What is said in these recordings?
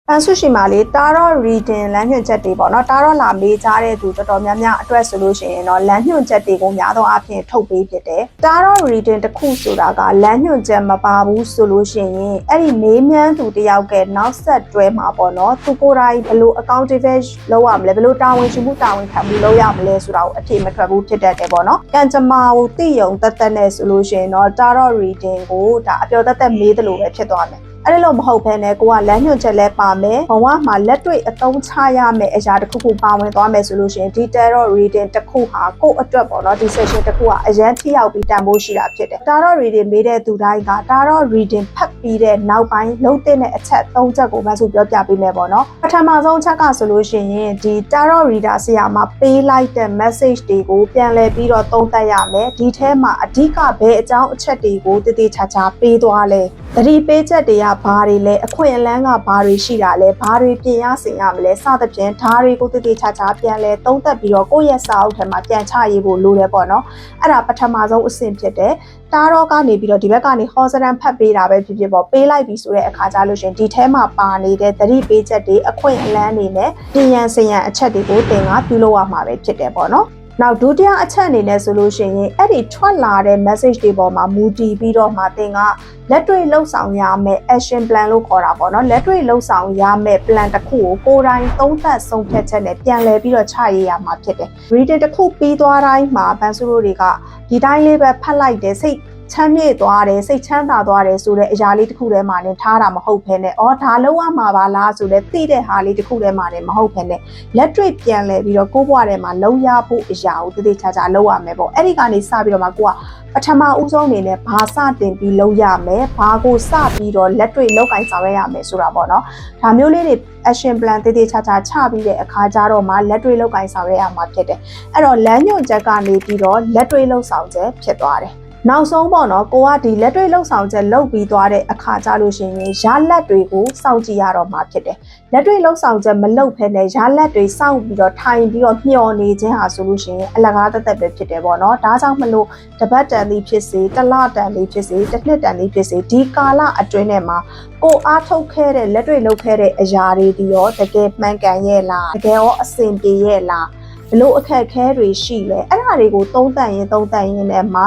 ပန်းစုရှိမှလေတာတော့ reading လမ်းညွှန်ချက်တွေပေါ့နော်တာတော့လာမေးကြတဲ့သူတော်တော်များများအတွက်ဆိုလို့ရှိရင်တော့လမ်းညွှန်ချက်တွေကိုများသောအားဖြင့်ထုတ်ပေးဖြစ်တယ်တာတော့ reading တစ်ခုဆိုတာကလမ်းညွှန်ချက်မပါဘူးဆိုလို့ရှိရင်အဲ့ဒီမေးမြန်းသူတယောက်ကနောက်ဆက်တွဲမှာပေါ့နော်သူကိုယ်တိုင်ဘယ်လို accountable လုပ်ရမလဲဘယ်လိုတာဝန်ရှိမှုတာဝန်ခံမှုလုပ်ရမလဲဆိုတာကိုအထင်မထွက်ဘူးဖြစ်တတ်တယ်ပေါ့နော်ကံကြမ္မာကိုသိယုံသက်သက်နဲ့ဆိုလို့ရှိရင်တော့တာတော့ reading ကိုဒါအပျော်သက်သက်မေးသလိုပဲဖြစ်သွားမယ်အဲ့လိုမဟုတ်ဘဲနဲ့ကိုကလမ်းညွှန်ချက်လဲပါမယ်ဘဝမှာလက်တွေ့အသုံးချရမယ့်အရာတစ်ခုခုပါဝင်သွားမယ်ဆိုလို့ရှိရင်ဒီ tarot reading တစ်ခုဟာကိုယ့်အတွက်ပေါ့နော်ဒီ session တစ်ခုကအရန်ထိရောက်ပြီးတန်ဖိုးရှိတာဖြစ်တယ် tarot reading မေးတဲ့သူတိုင်းက tarot reading ဖတ်ပြီးတဲ့နောက်ပိုင်းလုံးတဲ့အချက်၃ချက်ကိုမှဆိုပြောပြပေးမယ်ပေါ့နော်ပထမဆုံးအချက်ကဆိုလို့ရှိရင်ဒီ tarot reader ဆရာမပေးလိုက်တဲ့ message တွေကိုပြန်လည်ပြီးတော့သုံးသပ်ရမယ်ဒီထဲမှာအဓိကဘယ်အကြောင်းအချက်တွေကိုတည်တည်ချာချာပေးသွားလဲသတိပေးချက်တွေကဘာတွေလဲအခွင့်အလမ်းကဘာတွေရှိတာလဲဘာတွေပြင်ရဆင်ရမလဲစသဖြင့်ဓာတ်တွေကိုတည်တည်ချာချာပြန်လဲသုံးသပ်ပြီးတော့ကိုယ့်ရဲ့စာအုပ်ထဲမှာပြန်ချရေးဖို့လိုတယ်ပေါ့နော်အဲ့ဒါပထမဆုံးအဆင့်ဖြစ်တယ်တာတော့ကနေပြီးတော့ဒီဘက်ကနေဟောစရန်ဖတ်ပေးတာပဲဖြစ်ဖြစ်ပေါ့ပေးလိုက်ပြီဆိုတဲ့အခါကျလို့ရှင်ဒီထဲမှာပါနေတဲ့သတိပေးချက်တွေအခွင့်အလမ်းတွေနဲ့ပြင်ရန်ဆင်ရန်အချက်တွေကိုသင်ကပြုလုပ်ရမှာပဲဖြစ်တယ်ပေါ့နော်နောက်ဒုတိယအချက်အနေနဲ့ဆိုလို့ရှိရင်အဲ့ဒီထွက်လာတဲ့ message တွေပေါ်မှာမူတည်ပြီးတော့မှသင်ကလက်တွေ့လှုပ်ဆောင်ရမယ့် action plan လို့ခေါ်တာပေါ့နော်လက်တွေ့လှုပ်ဆောင်ရမယ့် plan တစ်ခုကိုကိုယ်တိုင်သုံးသပ်ဆုံးဖြတ်ချက်နဲ့ပြန်လည်ပြီးတော့ချရေးရမှာဖြစ်တယ်။ reading တစ်ခုပြီးသွားတိုင်းမှာဘန်စုတို့တွေကဒီတိုင်းလေးပဲဖတ်လိုက်တယ်စိတ်ချမ်းမြေ့သွားတယ်စိတ်ချမ်းသာသွားတယ်ဆိုတဲ့အရာလေးတစ်ခုထဲမှာနေထားတာမဟုတ်ဘဲနဲ့အော်ဒါလုံးဝမှာပါလားဆိုတဲ့သိတဲ့ဟာလေးတစ်ခုထဲမှာနေမဟုတ်ဘဲနဲ့လက်တွေ့ပြန်လဲပြီးတော့ကိုယ့်ဘဝထဲမှာလုံးရဖို့အရာကိုတည်တည်ချာချာလုပ်ရမယ်ပေါ့အဲ့ဒီကနေစပြီးတော့မှကိုကပထမဦးဆုံးအနေနဲ့ဘာစတင်ပြီးလုပ်ရမယ်ဘာကိုစပြီးတော့လက်တွေ့လုပ်ကိုင်ဆောင်ရွက်ရမယ်ဆိုတာပေါ့နော်ဒါမျိုးလေးတွေ action plan တည်တည်ချာချာချပြီးတဲ့အခါကျတော့မှလက်တွေ့လုပ်ကိုင်ဆောင်ရွက်ရမှာဖြစ်တယ်အဲ့တော့လမ်းညွှန်ချက်ကနေပြီးတော့လက်တွေ့လုပ်ဆောင်ချက်ဖြစ်သွားတယ်နောက်ဆုံးပေါ့နော်ကိုကဒီလက်တွေ့လှုပ်ဆောင်ချက်လုပ်ပြီးသွားတဲ့အခါကြလို့ရှိရင်ရလက်တွေကိုစောင့်ကြည့်ရတော့မှာဖြစ်တယ်လက်တွေ့လှုပ်ဆောင်ချက်မလုပ်ဖ ೇನೆ ရလက်တွေစောင့်ပြီးတော့ထိုင်ပြီးတော့မျှော်နေခြင်းဟာဆိုလို့ရှိရင်အလကားသက်သက်ပဲဖြစ်တယ်ပေါ့နော်ဒါကြောင့်မလို့တပတ်တန်လေးဖြစ်စေတစ်လတန်လေးဖြစ်စေတစ်နှစ်တန်လေးဖြစ်စေဒီကာလအတွင်းထဲမှာကိုအားထုတ်ခဲ့တဲ့လက်တွေ့လုပ်ခဲ့တဲ့အရာတွေဒီရောတကယ်မှန်ကန်ရဲ့လားတကယ်ရောအဆင်ပြေရဲ့လားဘလို့အခက်အခဲတွေရှိလဲအဲ့ဒါတွေကိုသုံးသပ်ရင်နဲ့မှ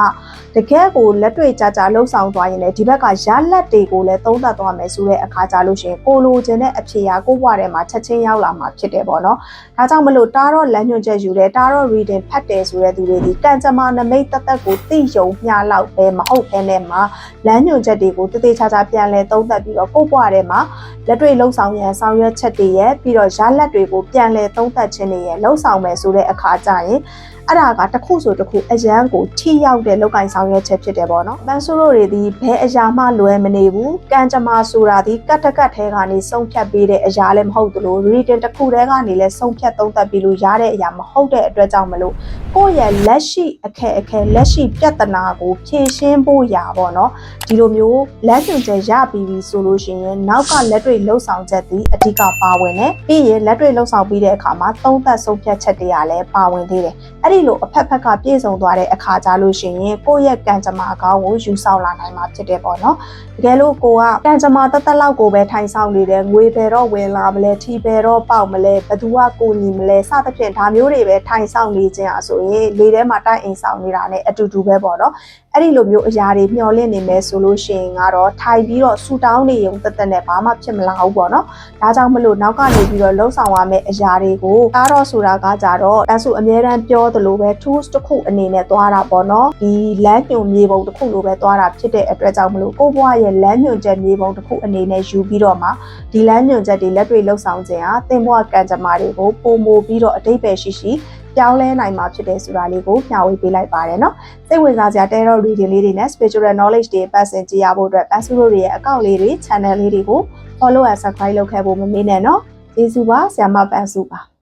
တကယ်ကိုလက်တွေ့ကြလှုပ်ဆောင်သွားရင်လည်းဒီဘက်ကရလက်တွေကိုလည်းသုံးသပ်သွားမယ်ဆိုတဲ့အခါကြလို့ရှိရင်ကိုလိုချင်တဲ့အဖြေဟာကိုယ့်ဘဝထဲမှာချက်ချင်းရောက်လာမှာဖြစ်တယ်ပေါ့နော်။ဒါကြောင့်မလို့တာတော့လမ်းညွှန်ချက်ယူတယ်တာတော့ reading ဖတ်တယ်ဆိုတဲ့သူတွေဒီကံကြမ္မာနမိတ်သက်သက်ကိုသိယုံမျှလောက်ပဲမဟုတ်ဘဲနဲ့မှာလမ်းညွှန်ချက်တွေကိုတည်ချာပြန်လဲသုံးသပ်ပြီးတော့ကိုယ့်ဘဝထဲမှာလက်တွေ့လှုပ်ဆောင်ရန်ဆောင်ရွက်ချက်တွေရဲ့ပြီးတော့ရလက်တွေကိုပြန်လဲသုံးသပ်ခြင်းတွေရဲ့လှုပ်ဆောင်မယ်ဆိုတဲ့အခါကျရင်အဲ့ဒါကတစ်ခုဆိုတစ်ခုအရန်ကိုထိရောက်တဲ့လောက်ကင်ဆောင်ရွက်ချက်ဖြစ်တယ်ပေါ့နော်။ပန်းစုတို့တွေဒီဘယ်အရာမှလွယ်မနေဘူး။ကံကြမ္မာဆိုတာဒီကတ်တကတ်ထဲကနေဆုံးဖြတ်ပေးတဲ့အရာလည်းမဟုတ်သလို reading တစ်ခုထဲကနေလည်းဆုံးဖြတ်သုံးသပ်ပြီးလို့ရတဲ့အရာမဟုတ်တဲ့အတွက်ကြောင့်မလို့ကိုယ့်ရဲ့လက်ရှိအခက်အခဲလက်ရှိပြဿနာကိုဖြေရှင်းဖို့ရာပေါ့နော်။ဒီလိုမျိုးလက်ညွှန်ချက်ရပြီးပြီဆိုလို့ရှိရင်နောက်ကလက်တွေ့လှုပ်ဆောင်ချက်ဒီအဓိကပါဝင်တယ်။ပြီးရင်လက်တွေ့လှုပ်ဆောင်ပြီးတဲ့အခါမှာသုံးသပ်ဆုံးဖြတ်ချက်တွေကလည်းပါဝင်သေးတယ်။အဲ့ဒီလိုအဖက်ဖက်ကပြည့်စုံသွားတဲ့အခါကြလို့ရှိရင်ကိုယ့်ရဲ့ကံကြမ္မာကောင်းကိုယူဆောင်လာနိုင်မှာဖြစ်တယ်ပေါ့နော်တကယ်လို့ကိုကကံကြမ္မာတက်လောက်ကိုပဲထိုင်ဆောင်နေတယ်ငွေဘယ်တော့ဝင်လာမလဲထီဘယ်တော့ပေါက်မလဲဘသူကကိုညီမလဲစသဖြင့်ဒါမျိုးတွေပဲထိုင်ဆောင်နေခြင်းအဆိုရင်လေထဲမှာတိုက်အိမ်ဆောင်နေတာနဲ့အတူတူပဲပေါ့နော်အဲ့ဒီလိုမျိုးအရာတွေမျှော်လင့်နေမယ်ဆိုလို့ရှိရင်ကတော့ထိုင်ပြီးတော့ဆူတောင်းနေရုံတက်တက်နဲ့ဘာမှဖြစ်မလာဘူးပေါ့နော်ဒါကြောင့်မလို့နောက်ကနေပြီးတော့လှုပ်ဆောင်ရမယ့်အရာတွေကိုကားတော့ဆိုတာကကြတော့တန်းစုအမြဲတမ်းပြောသလိုပဲ tools တစ်ခုအနေနဲ့သွားတာပေါ့နော်ဒီလမ်းညွှန်မြေပုံတစ်ခုလိုပဲသွားတာဖြစ်တဲ့အတွက်ကြောင့်မလို့ကိုယ့်ဘဝရဲ့လမ်းညွှန်ချက်မြေပုံတစ်ခုအနေနဲ့ယူပြီးတော့မှဒီလမ်းညွှန်ချက်တွေလက်တွေ့လှုပ်ဆောင်ခြင်းဟာသင်ဘဝကံကြမ္မာတွေကိုပုံမိုပြီးတော့အတိတ်ပဲရှိပြောင်းလဲနိုင်မှာဖြစ်တယ်ဆိုတာလေးကိုမျှဝေပေးလိုက်ပါတယ်เนาะစိတ်ဝင်စားစရာ tarot reading လေးတွေနဲ့ spiritual knowledge တွေပတ်စင်ကြည့်ရဖို့အတွက်ပန်းစုတို့ရဲ့အကောင့်လေးတွေ channel လေးတွေကို follow and subscribe လုပ်ခဲ့ဖို့မမေ့နဲ့เนาะကျေးဇူးပါဆရာမပန်းစုပါ